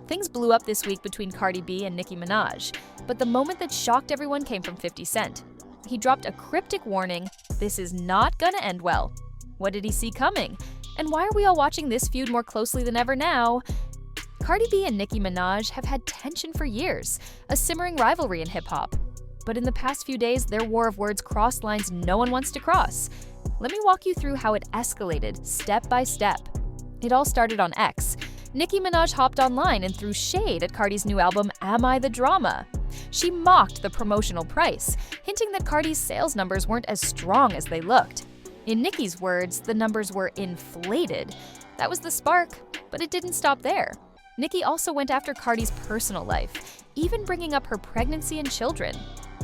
Things blew up this week between Cardi B and Nicki Minaj, but the moment that shocked everyone came from 50 Cent. He dropped a cryptic warning, "This is not gonna end well." What did he see coming? And why are we all watching this feud more closely than ever now? Cardi B and Nicki Minaj have had tension for years, a simmering rivalry in hip-hop. But in the past few days, their war of words crossed lines no one wants to cross. Let me walk you through how it escalated, step by step. It all started on X. Nicki Minaj hopped online and threw shade at Cardi's new album, Am I the Drama? She mocked the promotional price, hinting that Cardi's sales numbers weren't as strong as they looked. In Nicki's words, the numbers were inflated. That was the spark, but it didn't stop there. Nicki also went after Cardi's personal life, even bringing up her pregnancy and children.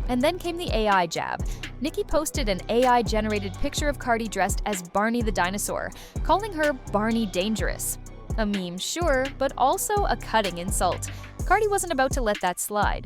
And then came the AI jab. Nicki posted an AI-generated picture of Cardi dressed as Barney the dinosaur, calling her Barney Dangerous. A meme, sure, but also a cutting insult. Cardi wasn't about to let that slide.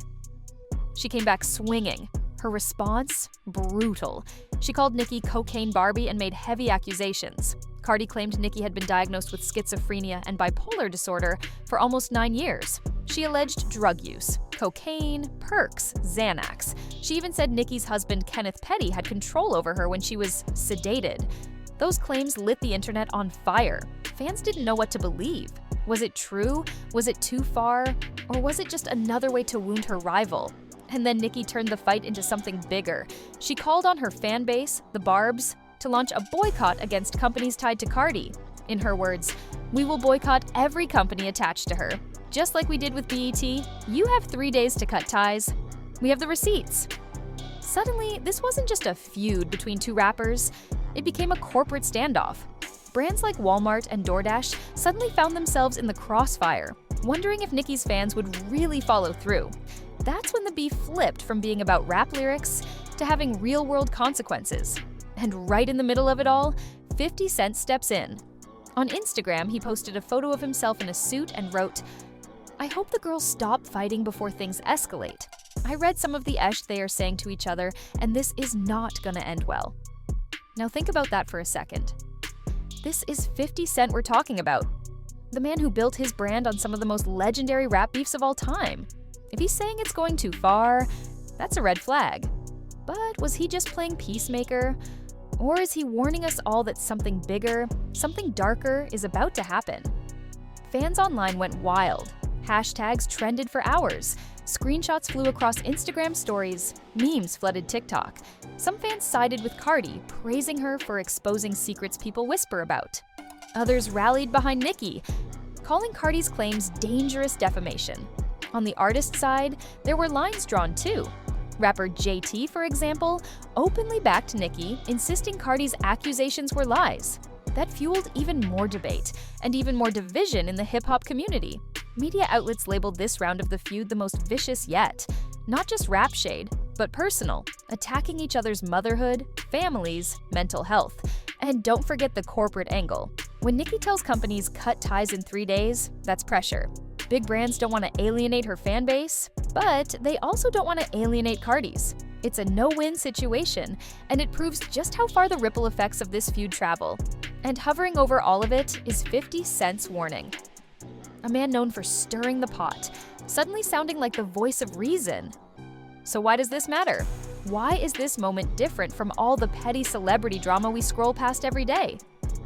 She came back swinging. Her response? Brutal. She called Nicki Cocaine Barbie and made heavy accusations. Cardi claimed Nicki had been diagnosed with schizophrenia and bipolar disorder for almost 9 years. She alleged drug use, cocaine, perks, Xanax. She even said Nicki's husband Kenneth Petty had control over her when she was sedated. Those claims lit the internet on fire. Fans didn't know what to believe. Was it true? Was it too far? Or was it just another way to wound her rival? And then Nicki turned the fight into something bigger. She called on her fan base, the Barbs, to launch a boycott against companies tied to Cardi. In her words, "We will boycott every company attached to her. Just like we did with BET, you have 3 days to cut ties. We have the receipts." Suddenly, this wasn't just a feud between two rappers. It became a corporate standoff. Brands like Walmart and DoorDash suddenly found themselves in the crossfire, wondering if Nicki's fans would really follow through. That's when the beef flipped from being about rap lyrics to having real-world consequences. And right in the middle of it all, 50 Cent steps in. On Instagram, he posted a photo of himself in a suit and wrote, "I hope the girls stop fighting before things escalate. I read some of the esh they are saying to each other, and this is not gonna end well." Now think about that for a second. This is 50 Cent we're talking about. The man who built his brand on some of the most legendary rap beefs of all time. If he's saying it's going too far, that's a red flag. But was he just playing peacemaker? Or is he warning us all that something bigger, something darker is about to happen? Fans online went wild. Hashtags trended for hours. Screenshots flew across Instagram stories. Memes flooded TikTok. Some fans sided with Cardi, praising her for exposing secrets people whisper about. Others rallied behind Nicki, calling Cardi's claims dangerous defamation. On the artist side, there were lines drawn too. Rapper JT, for example, openly backed Nicki, insisting Cardi's accusations were lies. That fueled even more debate and even more division in the hip-hop community. Media outlets labeled this round of the feud the most vicious yet. Not just rap shade, but personal, attacking each other's motherhood, families, mental health. And don't forget the corporate angle. When Nicki tells companies cut ties in 3 days, that's pressure. Big brands don't want to alienate her fan base, but they also don't want to alienate Cardi's. It's a no-win situation, and it proves just how far the ripple effects of this feud travel. And hovering over all of it is 50 Cent's warning. A man known for stirring the pot, suddenly sounding like the voice of reason. So why does this matter? Why is this moment different from all the petty celebrity drama we scroll past every day?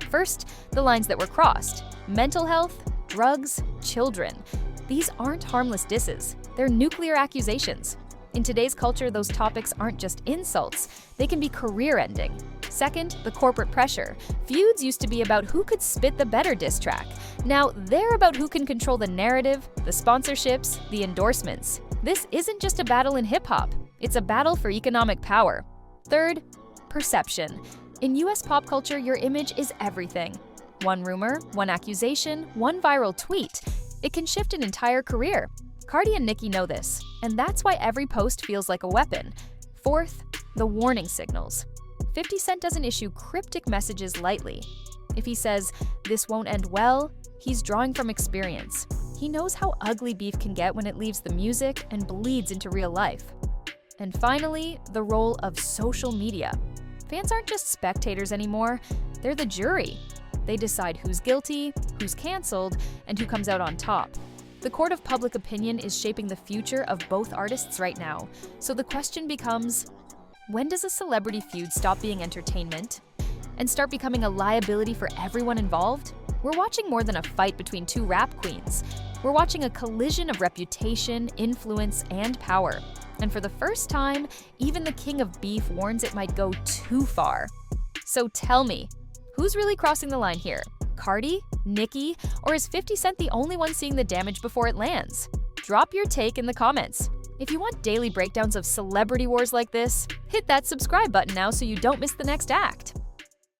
First, the lines that were crossed. Mental health, drugs, children. These aren't harmless disses. They're nuclear accusations. In today's culture, those topics aren't just insults. They can be career-ending. Second, the corporate pressure. Feuds used to be about who could spit the better diss track. Now they're about who can control the narrative, the sponsorships, the endorsements. This isn't just a battle in hip-hop. It's a battle for economic power. Third, perception. In US pop culture, your image is everything. One rumor, one accusation, one viral tweet. It can shift an entire career. Cardi and Nicki know this, and that's why every post feels like a weapon. Fourth, the warning signals. 50 Cent doesn't issue cryptic messages lightly. If he says, "This won't end well," he's drawing from experience. He knows how ugly beef can get when it leaves the music and bleeds into real life. And finally, the role of social media. Fans aren't just spectators anymore, they're the jury. They decide who's guilty, who's canceled, and who comes out on top. The court of public opinion is shaping the future of both artists right now. So the question becomes, when does a celebrity feud stop being entertainment and start becoming a liability for everyone involved? We're watching more than a fight between two rap queens. We're watching a collision of reputation, influence, and power. And for the first time, even the king of beef warns it might go too far. So tell me, who's really crossing the line here? Cardi, Nicki, or is 50 Cent the only one seeing the damage before it lands? Drop your take in the comments. If you want daily breakdowns of celebrity wars like this, hit that subscribe button now so you don't miss the next act.